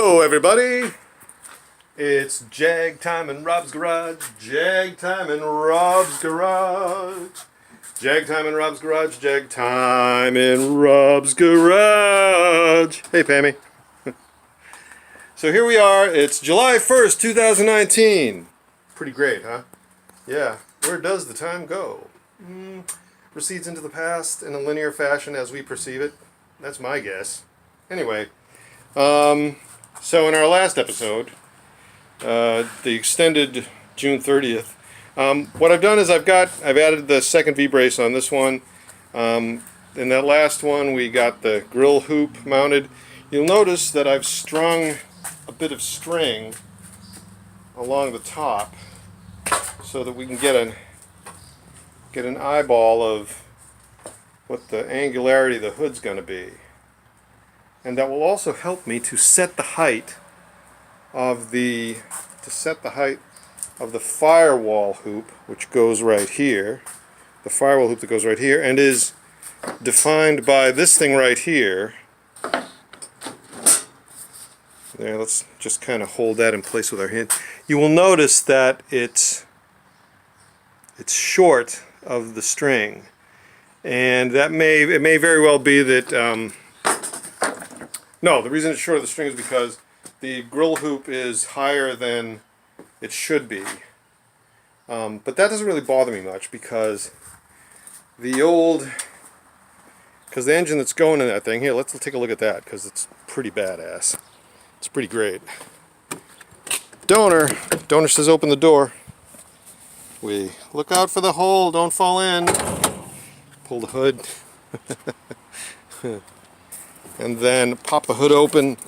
Hello everybody! It's Jag time in Robb's garage. Jag time in Robb's garage. Jag time in Robb's garage. Jag time in Robb's garage. Hey Pammy. So here we are. It's July 1st, 2019. Pretty great, huh? Yeah. Where does the time go? Recedes into the past in a linear fashion as we perceive it. That's my guess. Anyway. So in our last episode, the extended June 30th, what I've done is I've added the second V-brace on this one. In that last one we got the grill hoop mounted. You'll notice that I've strung a bit of string along the top so that we can get an eyeball of what the angularity of the hood's going to be. And that will also help me to set the height of the firewall hoop, which goes right here. The firewall hoop that goes right here and is defined by this thing right here. There, let's just kind of hold that in place with our hand. You will notice that it's short of the string, and it may very well be that. No, the reason it's short of the string is because the grill hoop is higher than it should be. But that doesn't really bother me much because the engine that's going in that thing, here, let's take a look at that because it's pretty badass. It's pretty great. Donor says open the door. We look out for the hole, don't fall in. Pull the hood. And then pop the hood open.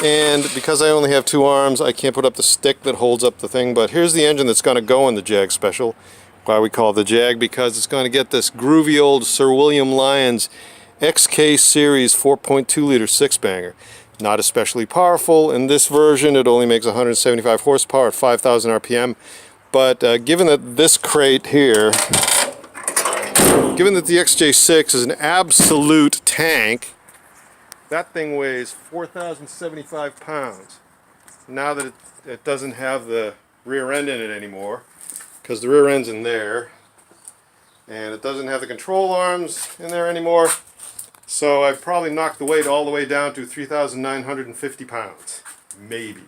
And because I only have two arms, I can't put up the stick that holds up the thing. But here's the engine that's going to go in the Jag Special. Why we call it the Jag? Because it's going to get this groovy old Sir William Lyons XK Series 4.2 liter six-banger. Not especially powerful. In this version, it only makes 175 horsepower at 5,000 RPM. But given that this crate here, given that the XJ6 is an absolute tank, that thing weighs 4,075 pounds. Now that it doesn't have the rear end in it anymore, because the rear end's in there, and it doesn't have the control arms in there anymore, so I've probably knocked the weight all the way down to 3,950 pounds. Maybe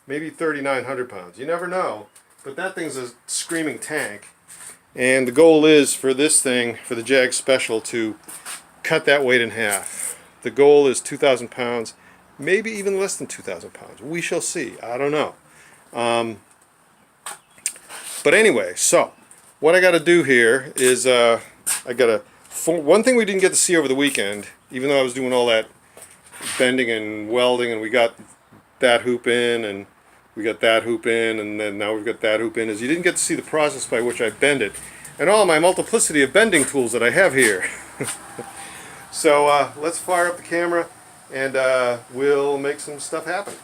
3,900 pounds. You never know, but that thing's a screaming tank. And the goal is for this thing, for the Jag Special, to cut that weight in half. The goal is 2,000 pounds, maybe even less than 2,000 pounds. We shall see. I don't know. But anyway, so what I got to do here is one thing we didn't get to see over the weekend, even though I was doing all that bending and welding, and we got that hoop in, and we got that hoop in, and then now we've got that hoop in, is you didn't get to see the process by which I bend it and all my multiplicity of bending tools that I have here. So let's fire up the camera and we'll make some stuff happen.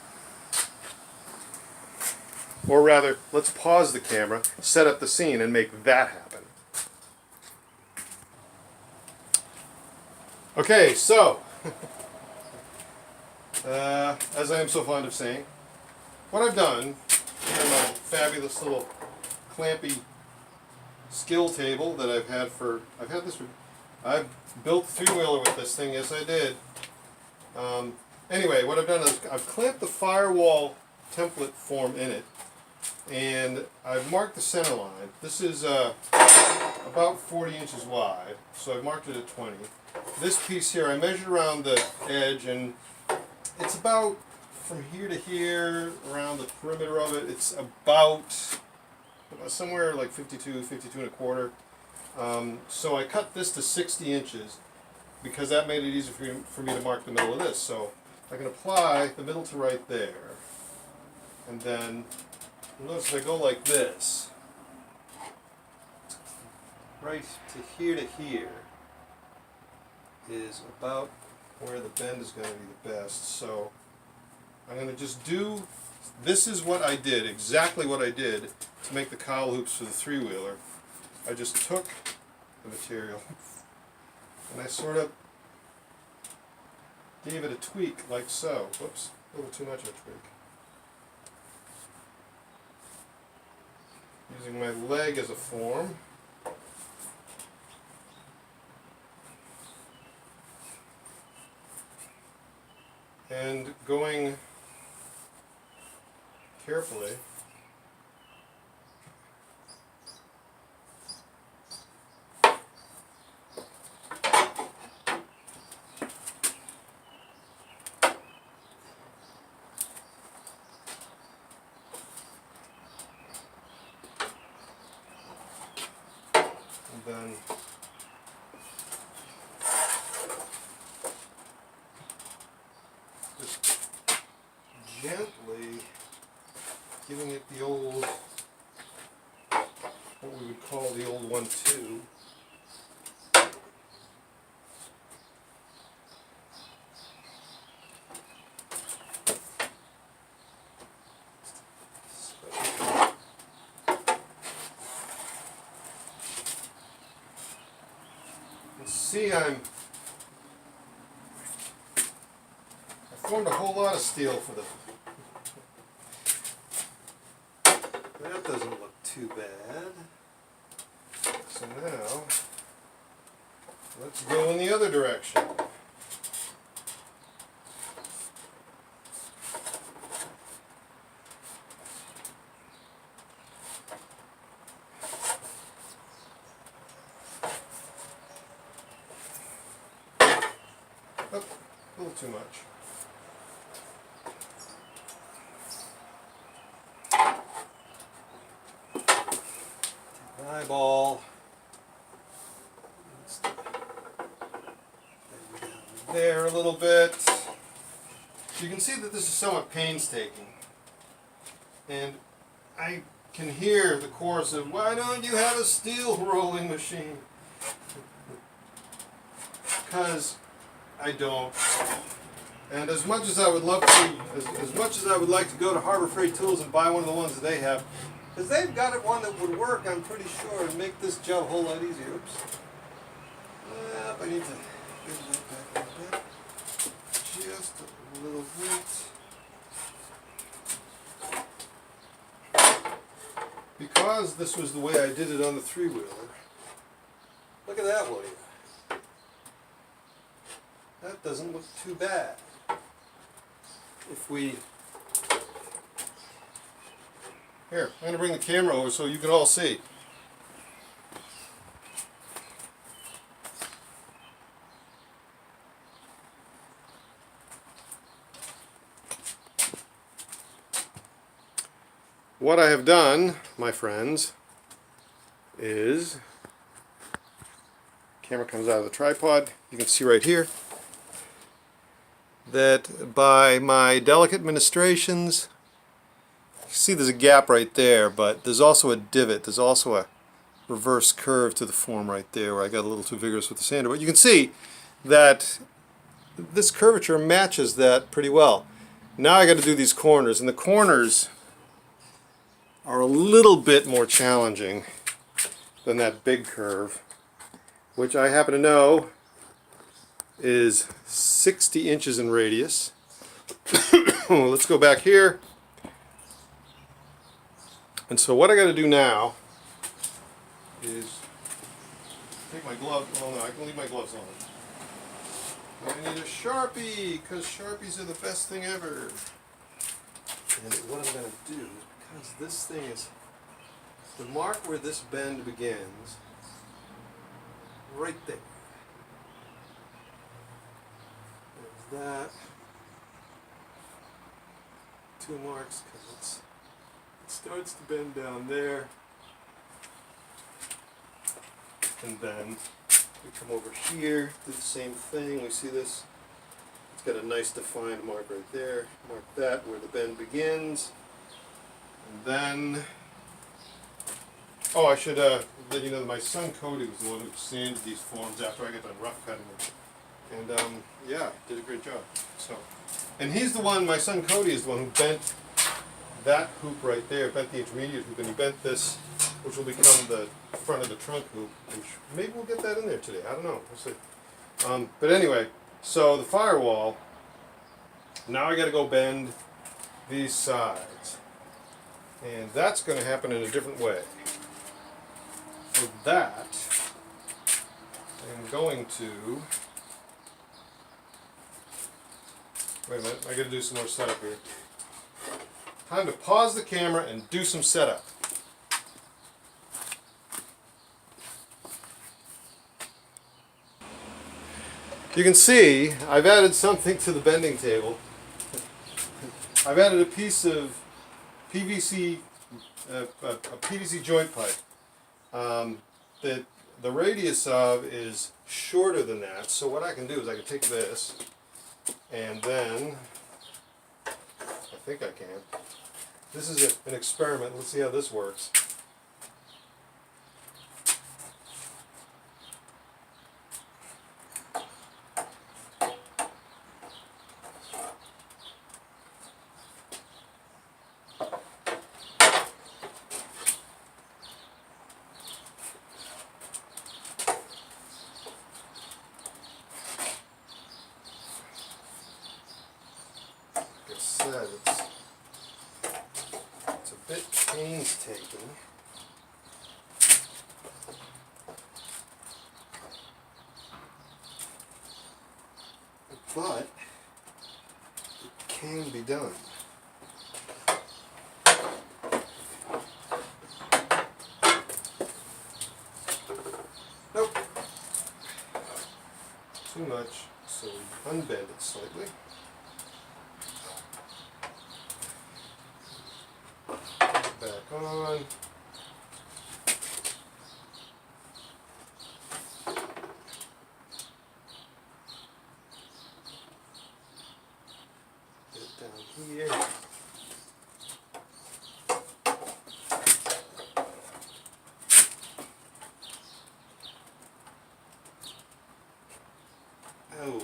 Or rather, let's pause the camera, set up the scene, and make that happen. Okay, so as I am so fond of saying, what I've done, here my fabulous little clampy skill table that I've built three-wheeler with this thing, yes I did. Anyway, what I've done is I've clamped the firewall template form in it, and I've marked the center line. This is about 40 inches wide, so I've marked it at 20. This piece here, I measured around the edge, and it's about from here to here, around the perimeter of it, it's about somewhere like 52 and a quarter. So I cut this to 60 inches because that made it easier for me to mark the middle of this. So I can apply the middle to right there. And then you'll notice if I go like this, right to here is about where the bend is going to be the best. So I'm going to just do, this is what I did, exactly what I did to make the cowl hoops for the three-wheeler. I just took the material and I sort of gave it a tweak like so. Whoops, a little too much of a tweak. Using my leg as a form. And going carefully. Then just gently giving it the old, what we would call the old 1-2. See, I formed a whole lot of steel for that doesn't look too bad. So now, let's go in the other direction. Oh, a little too much. Eyeball. There a little bit. You can see that this is somewhat painstaking. And I can hear the chorus of, why don't you have a steel rolling machine? Because I don't. And as much as I would love to, as much as I would like to go to Harbor Freight Tools and buy one of the ones that they have, because they've got it one that would work, I'm pretty sure, and make this job a whole lot easier. Oops. Yep, I need to bring that back a little bit. Just a little bit. Because this was the way I did it on the 3-wheeler. Look at that, will you? That doesn't look too bad. If we... Here, I'm going to bring the camera over so you can all see. What I have done, my friends, is... Camera comes out of the tripod. You can see right here that by my delicate ministrations, you see there's a gap right there, but there's also a divot. There's also a reverse curve to the form right there where I got a little too vigorous with the sander. But you can see that this curvature matches that pretty well. Now I got to do these corners, and the corners are a little bit more challenging than that big curve, which I happen to know is 60 inches in radius. Let's go back here. And so what I got to do now is take my glove. Oh no, I can leave my gloves on. I need a Sharpie, because Sharpies are the best thing ever. And what I'm going to do is, because this thing is the mark where this bend begins, right there. There's that. 2 marks, because it starts to bend down there. And then we come over here, do the same thing. We see this. It's got a nice defined mark right there. Mark that where the bend begins. And then, oh, I should let you know that my son Cody was the one who sanded these forms after I got done rough cutting them. And yeah, did a great job. So, and he's the one, my son Cody is the one who bent that hoop right there, bent the intermediate hoop, and he bent this, which will become the front of the trunk hoop, which maybe we'll get that in there today. I don't know. We'll see. But anyway, so the firewall, Now I got to go bend these sides. And that's going to happen in a different way. For that, I'm going to... Wait a minute, I got to do some more setup here. Time to pause the camera and do some setup. You can see I've added something to the bending table. I've added a piece of PVC, a PVC joint pipe that the radius of is shorter than that. So what I can do is I can take this and then, I think I can. This is an experiment. Let's see how this works. Said, it's a bit painstaking, but it can be done. Nope, too much, so we unbend it slightly. Back on. Get it down here. Oh,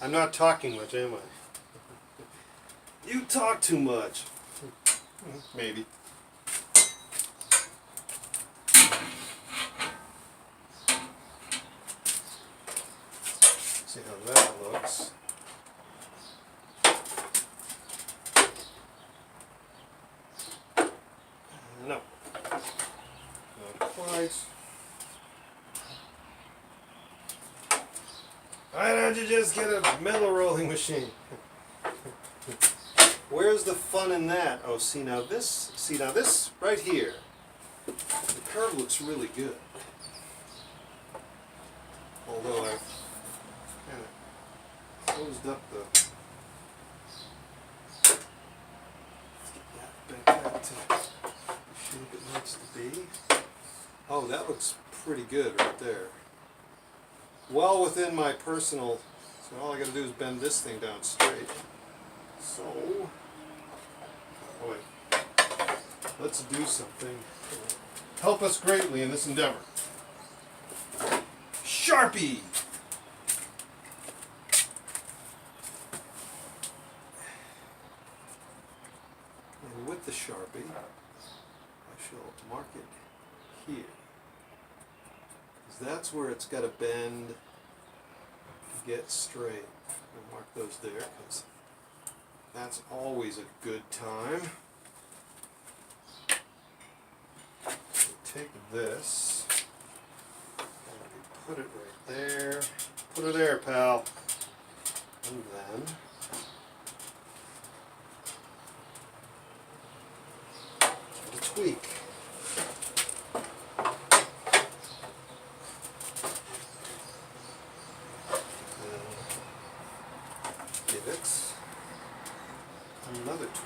I'm not talking much, am I? You talk too much. Maybe. See how that looks. No. Not quite. Why don't you just get a metal rolling machine? Where's the fun in that? Oh, see now this right here. The curve looks really good. Although I've kind of closed up the... Get that back to the shape it needs to be. Oh, that looks pretty good right there. Well within my personal... So all I got to do is bend this thing down straight. So... Oh wait. Let's do something. Help us greatly in this endeavor. Sharpie! And with the Sharpie, I shall mark it here. Because that's where it's got to bend to get straight. I'll mark those there because that's always a good time. Take this, and put it right there. Put her there, pal. And then a tweak. And give it another tweak.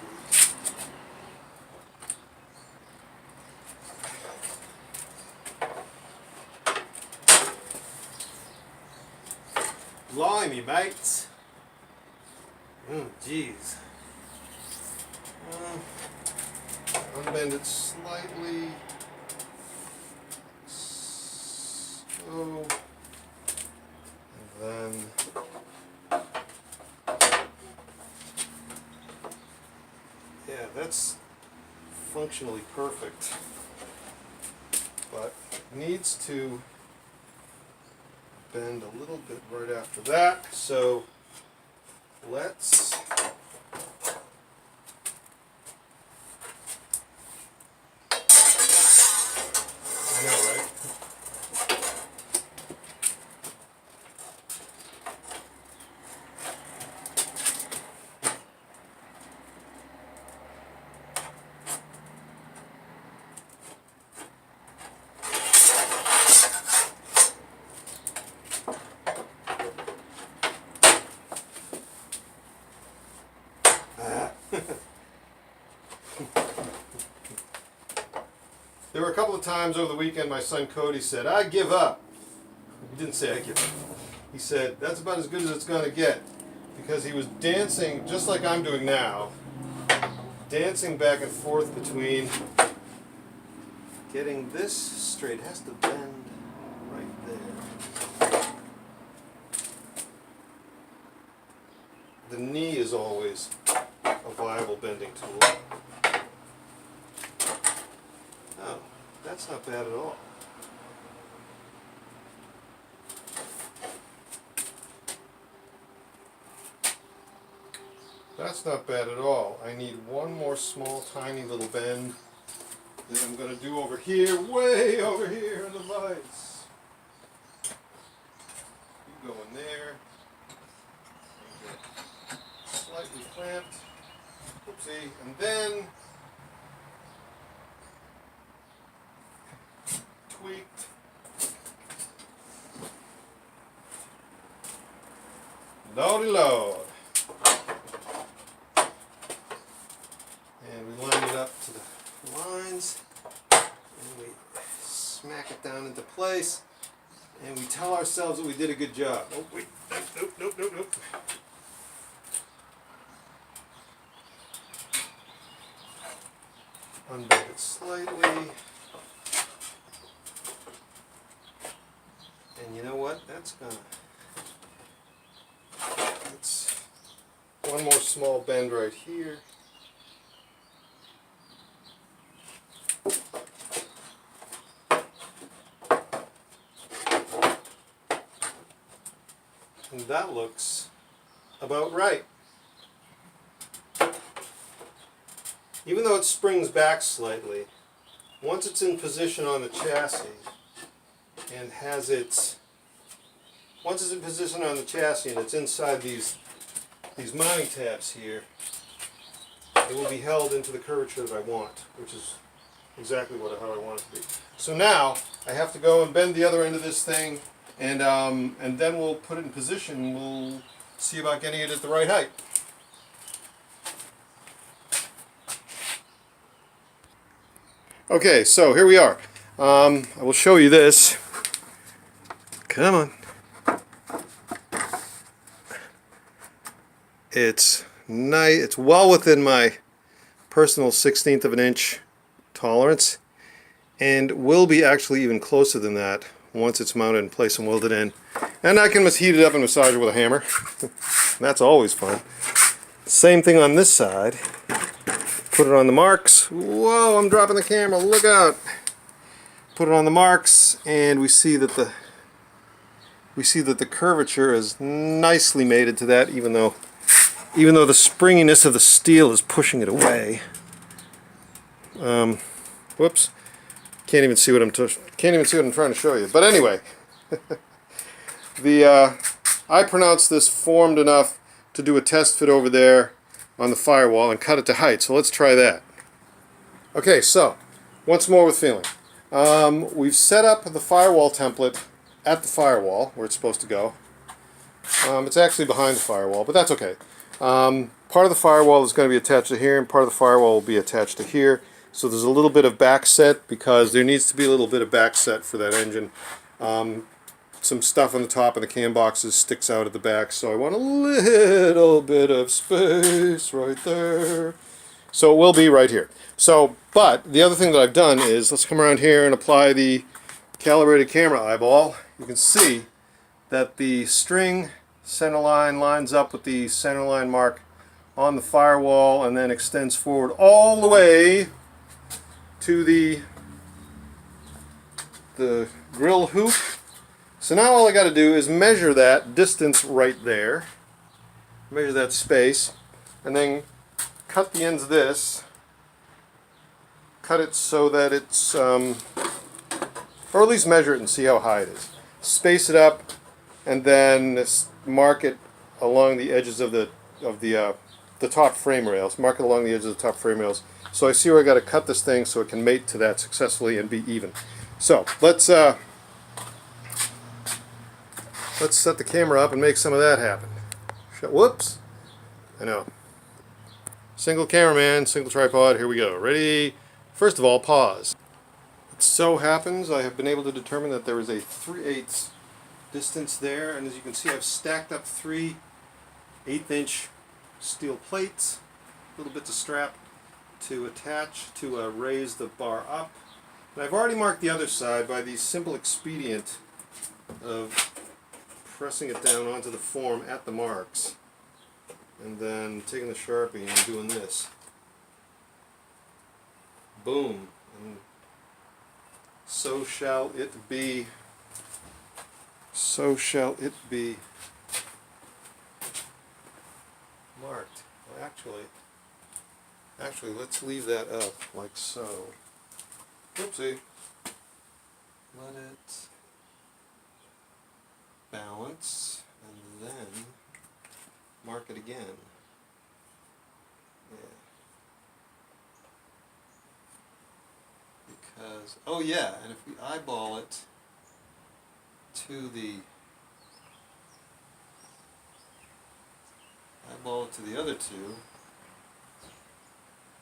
Blimey, mates. Oh, jeez. Unbend it slightly. So, and then yeah, that's functionally perfect, but it needs to bend a little bit right after that. So let's There were a couple of times over the weekend my son Cody said, "I give up." He didn't say I give up. He said, "That's about as good as it's going to get." Because he was dancing, just like I'm doing now, dancing back and forth between getting this straight. It has to bend right there. The knee is always a viable bending tool. Oh, that's not bad at all. That's not bad at all. I need one more small, tiny little bend that I'm going to do over here, way over here in the vise. You go in there. Slightly clamped. Oopsie. And then tweaked. Lordy Lord. And we line it up to the lines. And we smack it down into place. And we tell ourselves that we did a good job. Oh, wait. Nope. Unbend it slightly. And you know what? That's one more small bend right here. And that looks about right. Even though it springs back slightly, once it's in position on the chassis and once it's in position on the chassis and it's inside these mounting tabs here, it will be held into the curvature that I want, which is exactly how I want it to be. So now I have to go and bend the other end of this thing, and then we'll put it in position. We'll see about getting it at the right height. Okay, so here we are. I will show you this. Come on. It's nice. It's well within my personal 1/16 of an inch tolerance, and will be actually even closer than that once it's mounted in place and welded in. And I can just heat it up and massage it with a hammer. That's always fun. Same thing on this side. Put it on the marks. Whoa, I'm dropping the camera, look out. Put it on the marks, and we see that the curvature is nicely mated to that, even though the springiness of the steel is pushing it away. Whoops. Can't even see what I'm trying to show you. But anyway, I pronounced this formed enough to do a test fit over there on the firewall and cut it to height. So let's try that. Okay, so once more with feeling. We've set up the firewall template at the firewall where it's supposed to go. It's actually behind the firewall, but that's okay. Part of the firewall is going to be attached to here, and part of the firewall will be attached to here. So there's a little bit of back set, because there needs to be a little bit of back set for that engine. Some stuff on the top of the cam boxes sticks out at the back, so I want a little bit of space right there. So it will be right here. So, but the other thing that I've done is, let's come around here and apply the calibrated camera eyeball. You can see that the string center line lines up with the center line mark on the firewall, and then extends forward all the way to the grill hoop. So now all I got to do is measure that distance right there, measure that space, and then cut the ends of this, cut it so that it's, or at least measure it and see how high it is. Space it up, and then mark it along the edges of the top frame rails. Mark it along the edges of the top frame rails. So I see where I got to cut this thing so it can mate to that successfully and be even. So let's set the camera up and make some of that happen. Whoops! I know. Single cameraman, single tripod, here we go. Ready? First of all, pause. It so happens I have been able to determine that there is a 3/8 distance there, and as you can see I've stacked up 3 1/8" steel plates, little bits of strap to attach to raise the bar up. And I've already marked the other side by the simple expedient of pressing it down onto the form at the marks and then taking the Sharpie and doing this. Boom. And so shall it be. So shall it be. Marked. Well, actually, let's leave that up like so. Oopsie. Let it balance and then mark it again. Yeah. Because, oh yeah, and if we eyeball it to the other two,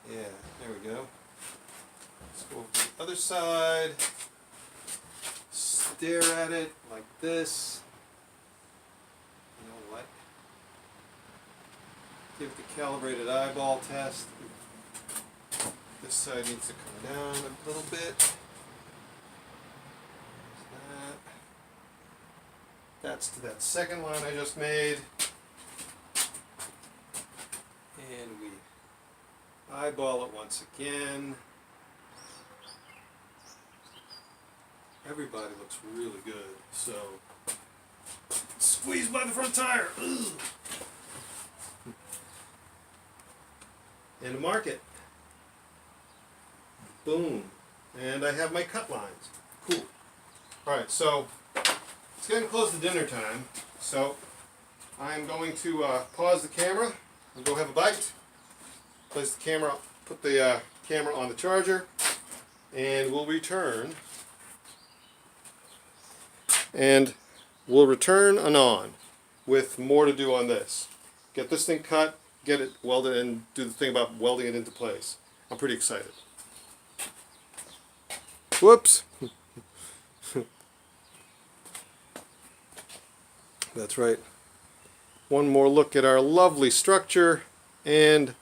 yeah, there we go. Let's go over to the other side, stare at it like this. You know what? Give it the calibrated eyeball test. This side needs to come down a little bit. That's to that second line I just made. And we eyeball it once again. Everybody looks really good. So, squeeze by the front tire. Ugh. And mark it. Boom. And I have my cut lines. Cool. Alright, so it's getting close to dinner time. So I'm going to pause the camera and go have a bite. Place the camera, put the camera on the charger, and we'll return. And we'll return anon with more to do on this. Get this thing cut, get it welded, and do the thing about welding it into place. I'm pretty excited. Whoops. That's right. One more look at our lovely structure, and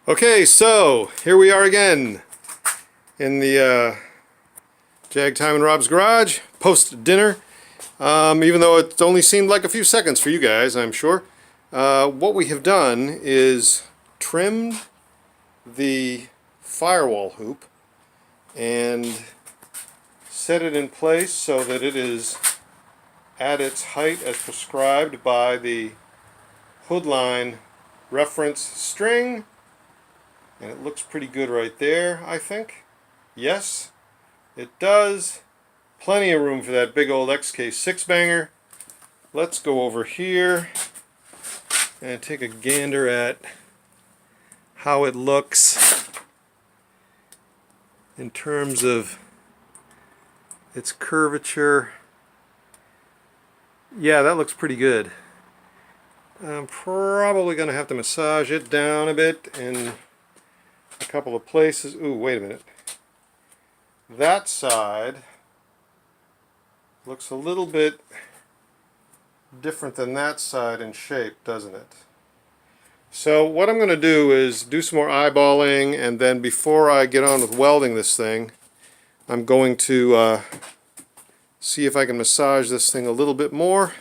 okay, so here we are again in the Jag Time in Robb's garage post dinner. Even though it only seemed like a few seconds for you guys, I'm sure. What we have done is trimmed the firewall hoop and set it in place so that it is at its height as prescribed by the hood line reference string, and it looks pretty good right there, I think. Yes, it does. Plenty of room for that big old XK6 banger. Let's go over here and take a gander at how it looks in terms of its curvature. Yeah, that looks pretty good. I'm probably going to have to massage it down a bit in a couple of places. Ooh, wait a minute. That side looks a little bit different than that side in shape, doesn't it? So what I'm going to do is do some more eyeballing, and then before I get on with welding this thing, I'm going to see if I can massage this thing a little bit more.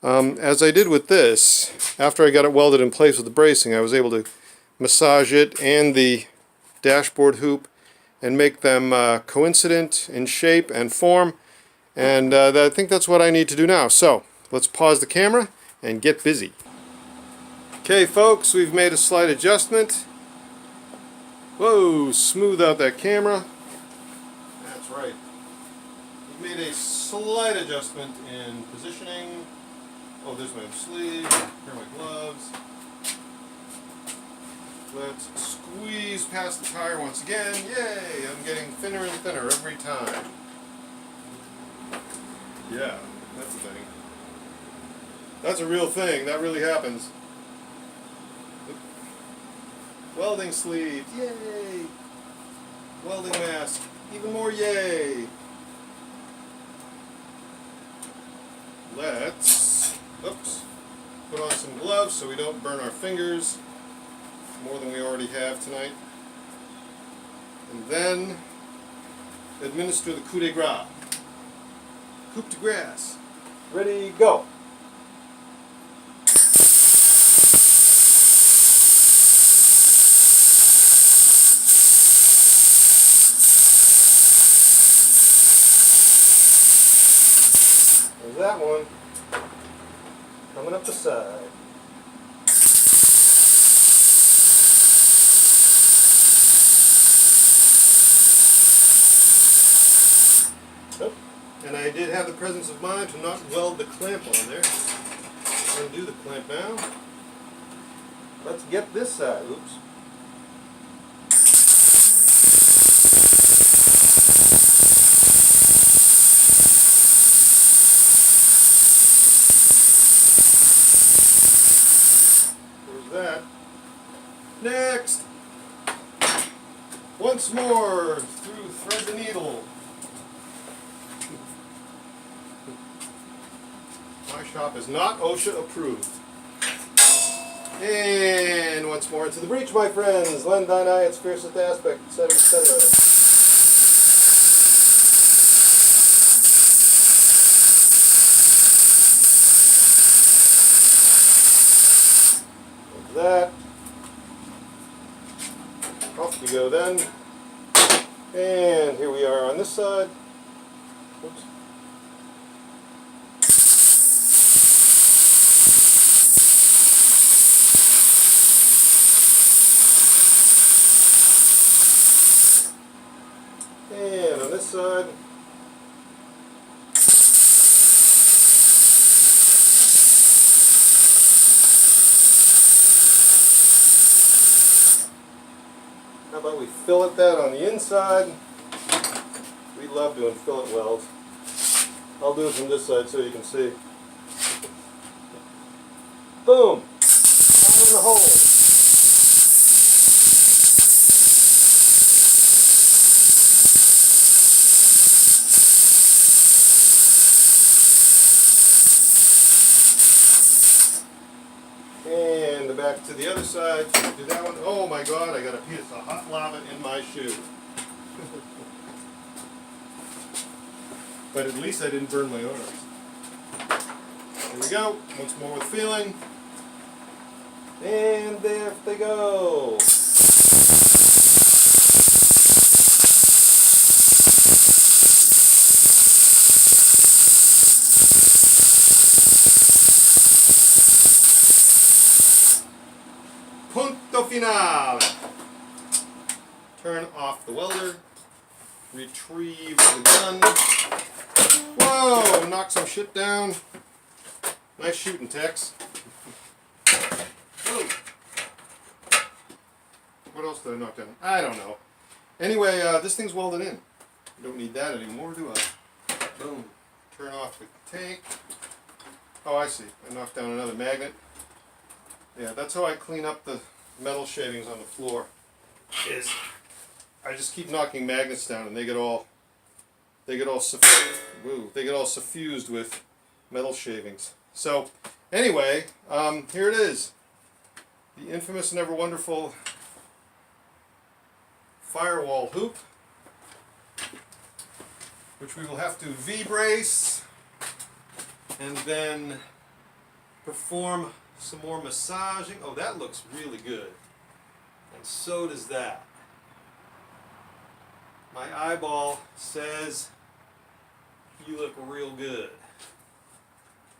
As I did with this, after I got it welded in place with the bracing, I was able to massage it and the dashboard hoop and make them coincident in shape and form, and I think that's what I need to do now. So let's pause the camera and get busy. Okay folks, we've made a slight adjustment. Whoa, smooth out that camera. That's right. We've made a slight adjustment in positioning. Oh, there's my sleeve. Here are my gloves. Let's squeeze past the tire once again. Yay! I'm getting thinner and thinner every time. Yeah, that's a thing. That's a real thing. That really happens. Welding sleeve, yay! Welding mask, even more yay! Let's, oops, put on some gloves so we don't burn our fingers more than we already have tonight. And then administer the coup de grace. Coup de grace. Ready, go! There's that one. Coming up the side. Oh, and I did have the presence of mind to not weld the clamp on there. Undo the clamp now. Let's get this side. Oops. That. Next! Once more through thread the needle. My shop is not OSHA approved. And once more into the breach, my friends. Lend thine eye its fiercest aspect, etc., etc. That. Off we go then. And here we are on this side. Oops. And on this side. How about we fillet that on the inside? We love doing fillet welds. I'll do it from this side so you can see. Boom! Down in the hole. And back to the other side. Do that one. Oh my God! I got a piece of hot lava in my shoe. But at least I didn't burn my arms. Here we go. Once more with feeling. And there they go. Punto finale. Turn off the welder. Retrieve the gun. Whoa! Knock some shit down. Nice shooting, Tex. Whoa. What else did I knock down? I don't know. Anyway, this thing's welded in. Don't need that anymore, do I? Boom. Turn off the tank. Oh, I see. I knocked down another magnet. Yeah, that's how I clean up the metal shavings on the floor. Is I just keep knocking magnets down, and they get all suffused with metal shavings. So, anyway, here it is, the infamous and ever wonderful firewall hoop, which we will have to V-brace and then perform some more massaging. Oh, that looks really good. And so does that. My eyeball says you look real good.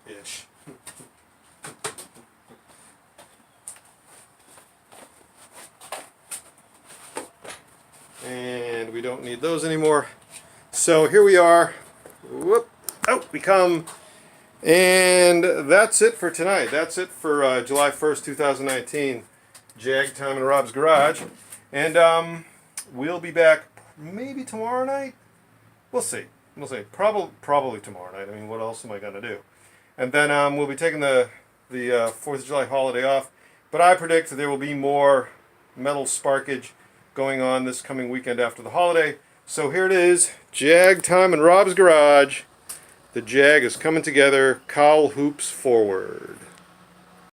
Ish. And we don't need those anymore. So here we are. Whoop. Out we come. And that's it for tonight. That's it for July 1st, 2019. Jag time in Robb's garage. And we'll be back maybe tomorrow night. We'll see. We'll see. Probably tomorrow night. I mean, what else am I going to do? And then we'll be taking the 4th of July holiday off. But I predict that there will be more metal sparkage going on this coming weekend after the holiday. So here it is, Jag time in Rob's garage. The Jag is coming together, Cowl hoops forward.